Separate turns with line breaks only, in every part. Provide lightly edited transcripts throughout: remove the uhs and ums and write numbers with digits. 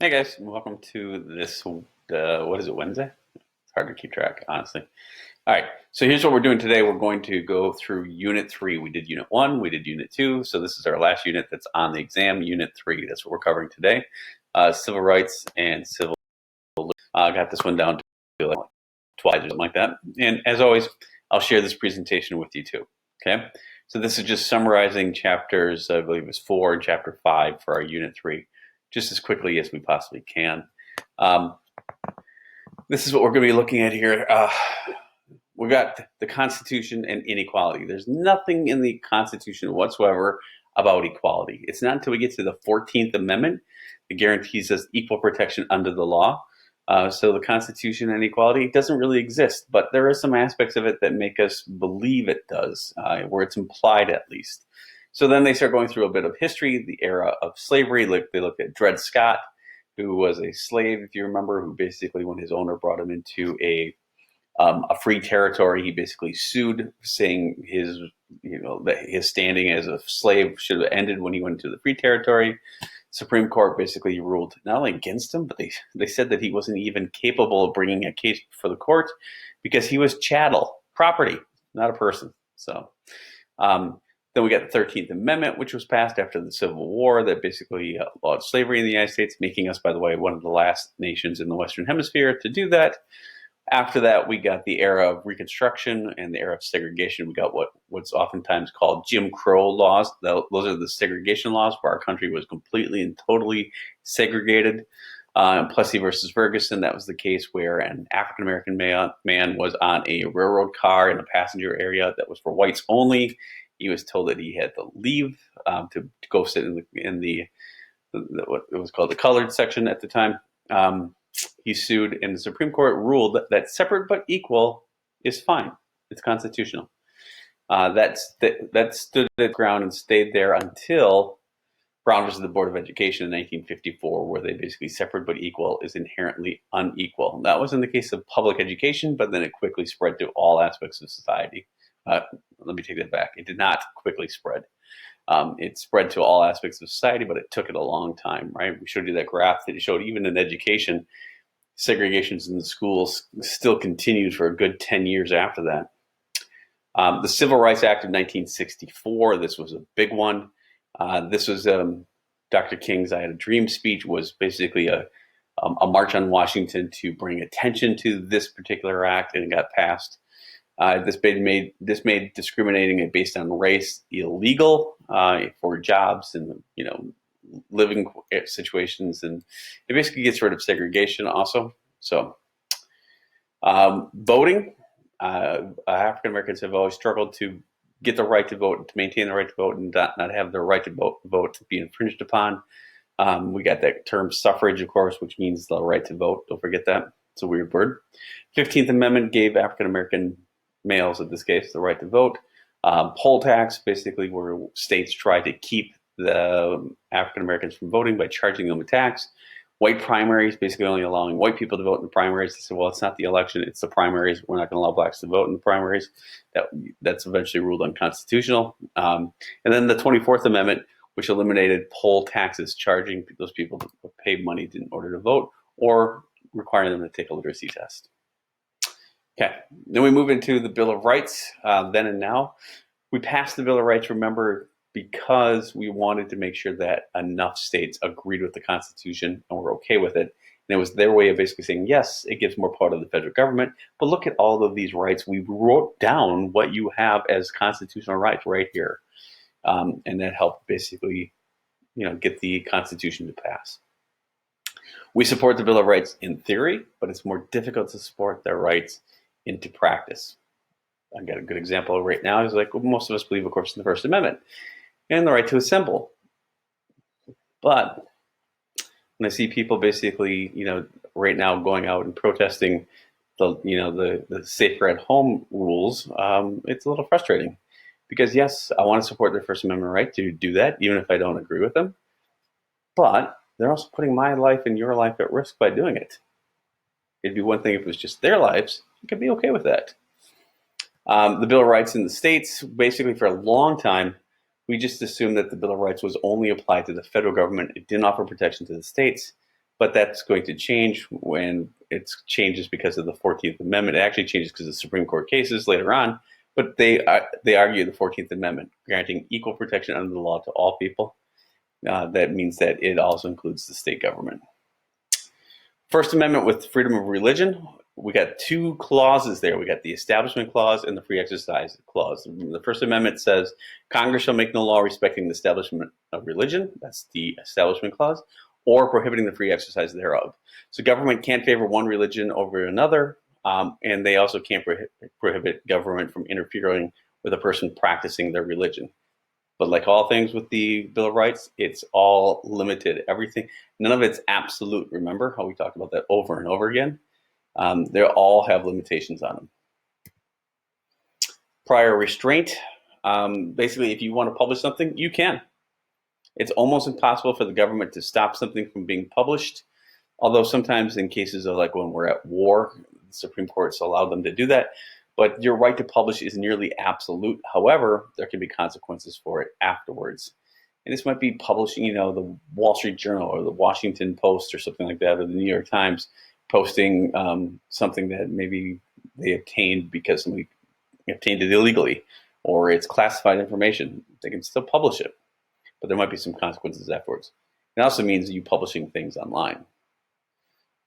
Hey guys, welcome to this, what is it, Wednesday? It's hard to keep track, honestly. All right, so here's what we're doing today. We're going to go through Unit 3. We did Unit 1, we did Unit 2, so this is our last unit that's on the exam, Unit 3. That's what we're covering today. Civil rights and civil. I got this one down to like twice or something like that. And as always, I'll share this presentation with you too, okay? So this is just summarizing chapters, I believe it was 4 and chapter 5 for our Unit 3, just as quickly as we possibly can. This is what we're going to be looking at here. We've got the Constitution and inequality. There's nothing in the Constitution whatsoever about equality. It's not until we get to the 14th Amendment that guarantees us equal protection under the law. So the Constitution and equality doesn't really exist, but there are some aspects of it that make us believe it does, where it's implied at least. So then they start going through a bit of history, the era of slavery. They look at Dred Scott, who was a slave, if you remember, who basically, when his owner brought him into a free territory, he basically sued, saying that his standing as a slave should have ended when he went to the free territory. Supreme Court basically ruled not only against him, but they said that he wasn't even capable of bringing a case before the court because he was chattel, property, not a person. So then we got the 13th Amendment, which was passed after the Civil War, that basically outlawed slavery in the United States, making us, by the way, one of the last nations in the Western Hemisphere to do that. After that, we got the era of Reconstruction and the era of segregation. We got what's oftentimes called Jim Crow laws. Those are the segregation laws where our country was completely and totally segregated. Plessy versus Ferguson, that was the case where an African-American man was on a railroad car in a passenger area that was for whites only. He was told that he had to leave to go sit in the what it was called the colored section at the time. He sued, and the Supreme Court ruled that separate but equal is fine. It's constitutional. That stood its ground and stayed there until Brown versus the Board of Education in 1954, where they basically separate but equal is inherently unequal. That was in the case of public education, but then it quickly spread to all aspects of society. Let me take that back. It did not quickly spread. It spread to all aspects of society, but it took it a long time, right? We showed you that graph that showed even in education, segregations in the schools still continued for a good 10 years after that. The Civil Rights Act of 1964, this was a big one. This was Dr. King's I Had a Dream speech, was basically a march on Washington to bring attention to this particular act, and it got passed. This made discriminating based on race illegal for jobs and living situations, and it basically gets rid of segregation also. So voting, African Americans have always struggled to get the right to vote, to maintain the right to vote, and not have their right to vote be infringed upon. We got that term suffrage, of course, which means the right to vote. Don't forget that. It's a weird word. 15th Amendment gave African American males, in this case, the right to vote. Poll tax, basically, where states try to keep the African Americans from voting by charging them a tax. White primaries, basically only allowing white people to vote in the primaries. They said, well, it's not the election, it's the primaries. We're not going to allow blacks to vote in the primaries. That's eventually ruled unconstitutional. And then the 24th Amendment, which eliminated poll taxes, charging those people to pay money in order to vote, or requiring them to take a literacy test. Okay, then we move into the Bill of Rights, then and now. We passed the Bill of Rights, remember, because we wanted to make sure that enough states agreed with the Constitution and were okay with it. And it was their way of basically saying, yes, it gives more power to the federal government, but look at all of these rights. We wrote down what you have as constitutional rights right here. And that helped basically, get the Constitution to pass. We support the Bill of Rights in theory, but it's more difficult to support their rights into practice. I've got a good example right now. Is most of us believe, of course, in the First Amendment and the right to assemble. But when I see people basically, right now going out and protesting the safer at home rules, it's a little frustrating because yes, I want to support their First Amendment right to do that, even if I don't agree with them. But they're also putting my life and your life at risk by doing it. It'd be one thing if it was just their lives. You could be okay with that. The Bill of Rights in the states, basically for a long time, we just assumed that the Bill of Rights was only applied to the federal government. It didn't offer protection to the states. but that's going to change when it changes because of the 14th Amendment. It actually changes because of Supreme Court cases later on, but they argue the 14th Amendment, granting equal protection under the law to all people. That means that it also includes the state government. First Amendment with freedom of religion, we got two clauses there. We got the Establishment Clause and the Free Exercise Clause. The First Amendment says Congress shall make no law respecting the establishment of religion, that's the Establishment Clause, or prohibiting the free exercise thereof. So government can't favor one religion over another, and they also can't prohibit government from interfering with a person practicing their religion. But like all things with the Bill of Rights, it's all limited. Everything, none of it's absolute. Remember how we talked about that over and over again? They all have limitations on them. Prior restraint. Basically, if you want to publish something, you can. It's almost impossible for the government to stop something from being published. Although sometimes in cases of like when we're at war, the Supreme Court's allowed them to do that. But your right to publish is nearly absolute. However, there can be consequences for it afterwards. And this might be publishing, the Wall Street Journal or the Washington Post or something like that, or the New York Times posting something that maybe they obtained because somebody obtained it illegally, or it's classified information. They can still publish it, but there might be some consequences afterwards. It also means you publishing things online.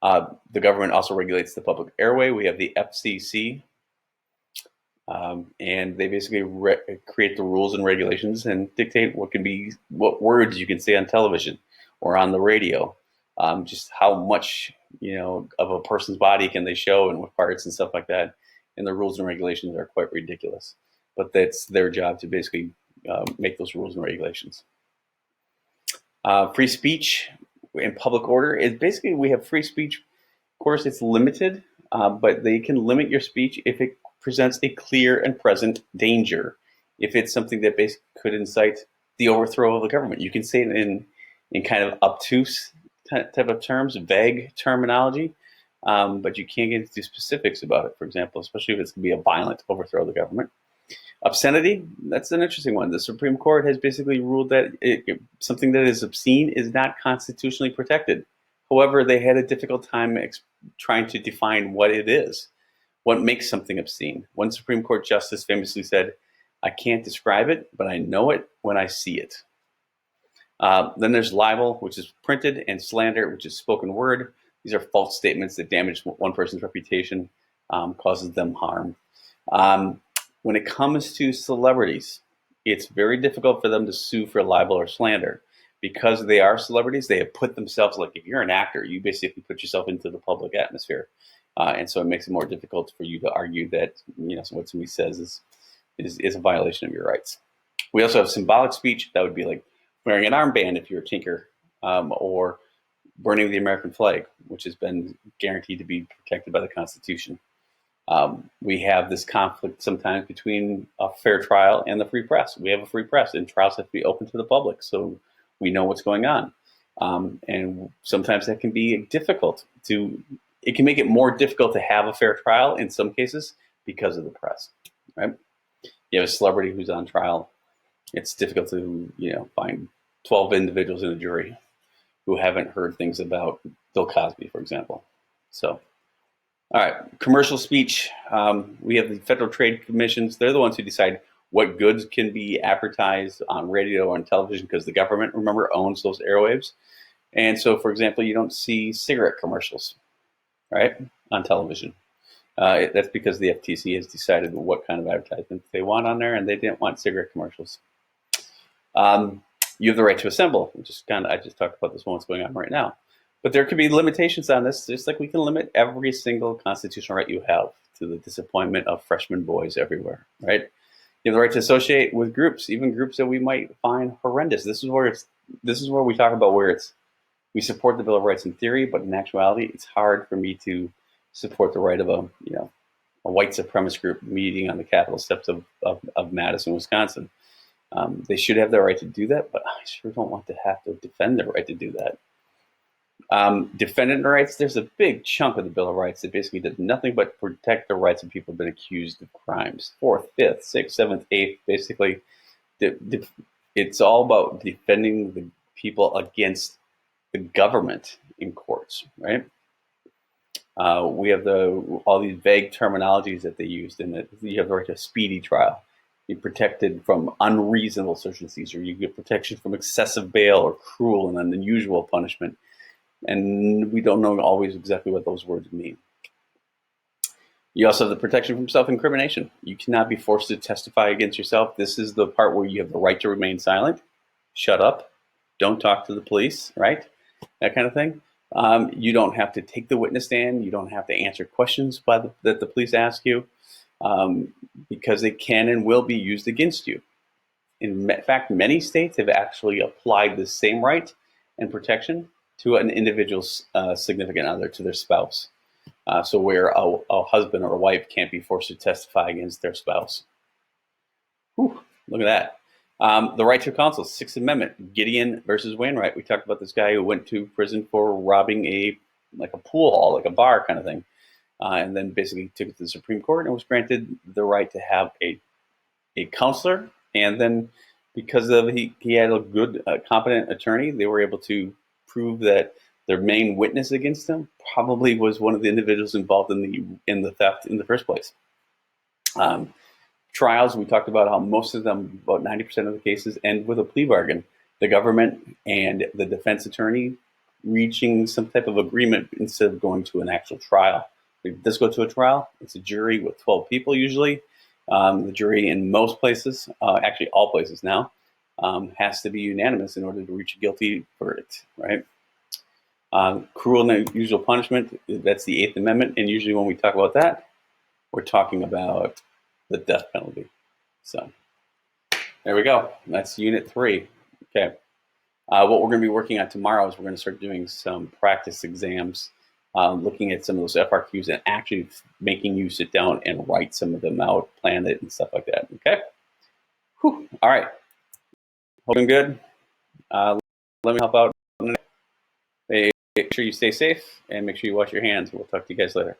The government also regulates the public airway. We have the FCC. And they basically create the rules and regulations and dictate what words you can say on television or on the radio, just how much of a person's body can they show and what parts and stuff like that. And the rules and regulations are quite ridiculous, but that's their job to basically make those rules and regulations. Free speech and public order is basically, we have free speech. Of course, it's limited, but they can limit your speech if it presents a clear and present danger. If it's something that basically could incite the overthrow of the government, you can say it in kind of obtuse type of terms, vague terminology, but you can't get into specifics about it, for example, especially if it's going to be a violent overthrow of the government. Obscenity, that's an interesting one. The Supreme Court has basically ruled that something that is obscene is not constitutionally protected. However, they had a difficult time trying to define what it is. What makes something obscene? One Supreme Court justice famously said, "I can't describe it, but I know it when I see it." Then there's libel, which is printed, and slander, which is spoken word. These are false statements that damage one person's reputation, causes them harm. When it comes to celebrities, it's very difficult for them to sue for libel or slander. Because they are celebrities, they have put themselves, like if you're an actor, you basically put yourself into the public atmosphere. And so it makes it more difficult for you to argue that what somebody says is a violation of your rights. We also have symbolic speech. That would be like wearing an armband if you're a tinker, or burning the American flag, which has been guaranteed to be protected by the Constitution. We have this conflict sometimes between a fair trial and the free press. We have a free press, and trials have to be open to the public, so we know what's going on. And sometimes that can be difficult it can make it more difficult to have a fair trial in some cases because of the press, right? You have a celebrity who's on trial. It's difficult to, find 12 individuals in a jury who haven't heard things about Bill Cosby, for example. So, all right, commercial speech. We have the Federal Trade Commissions. They're the ones who decide what goods can be advertised on radio or on television because the government, remember, owns those airwaves. And so, for example, you don't see cigarette commercials, right, on television. That's because the FTC has decided what kind of advertisements they want on there, and they didn't want cigarette commercials. You have the right to assemble, which is I just talked about this one, what's going on right now. But there could be limitations on this, just like we can limit every single constitutional right you have to the disappointment of freshman boys everywhere, right? You have the right to associate with groups, even groups that we might find horrendous. This is where we talk about where we support the Bill of Rights in theory, but in actuality, it's hard for me to support the right of a white supremacist group meeting on the Capitol steps of Madison, Wisconsin. They should have the right to do that, but I sure don't want to have to defend their right to do that. Defendant rights, there's a big chunk of the Bill of Rights that basically does nothing but protect the rights of people who have been accused of crimes. 4th, 5th, 6th, 7th, 8th, basically. It's all about defending the people against the government in court. courts, right? We have all these vague terminologies that they used in it. You have the right to a speedy trial. You're protected from unreasonable search and seizure. You get protection from excessive bail or cruel and unusual punishment. And we don't know always exactly what those words mean. You also have the protection from self-incrimination. You cannot be forced to testify against yourself. This is the part where you have the right to remain silent, shut up, don't talk to the police, right? That kind of thing. You don't have to take the witness stand. You don't have to answer questions that the police ask you, because they can and will be used against you. In fact, many states have actually applied the same right and protection to an individual's significant other, to their spouse. So where a husband or a wife can't be forced to testify against their spouse. Whew, look at that. The right to counsel, Sixth Amendment, Gideon versus Wainwright. We talked about this guy who went to prison for robbing a pool hall, like a bar kind of thing, and then basically took it to the Supreme Court and was granted the right to have a counselor. And then because he had a good, competent attorney, they were able to prove that their main witness against him probably was one of the individuals involved in the theft in the first place. Trials, we talked about how most of them, about 90% of the cases, end with a plea bargain. The government and the defense attorney reaching some type of agreement instead of going to an actual trial. If it does go to a trial, it's a jury with 12 people usually. The jury in most places, actually all places now, has to be unanimous in order to reach a guilty verdict, right? Cruel and unusual punishment, that's the Eighth Amendment. And usually when we talk about that, we're talking about the death penalty. So there we go. That's Unit 3. Okay. What we're going to be working on tomorrow is we're going to start doing some practice exams, looking at some of those FRQs and actually making you sit down and write some of them out, plan it, and stuff like that. Okay? Whew. All right. Hoping good. Let me help out. Make sure you stay safe and make sure you wash your hands. We'll talk to you guys later.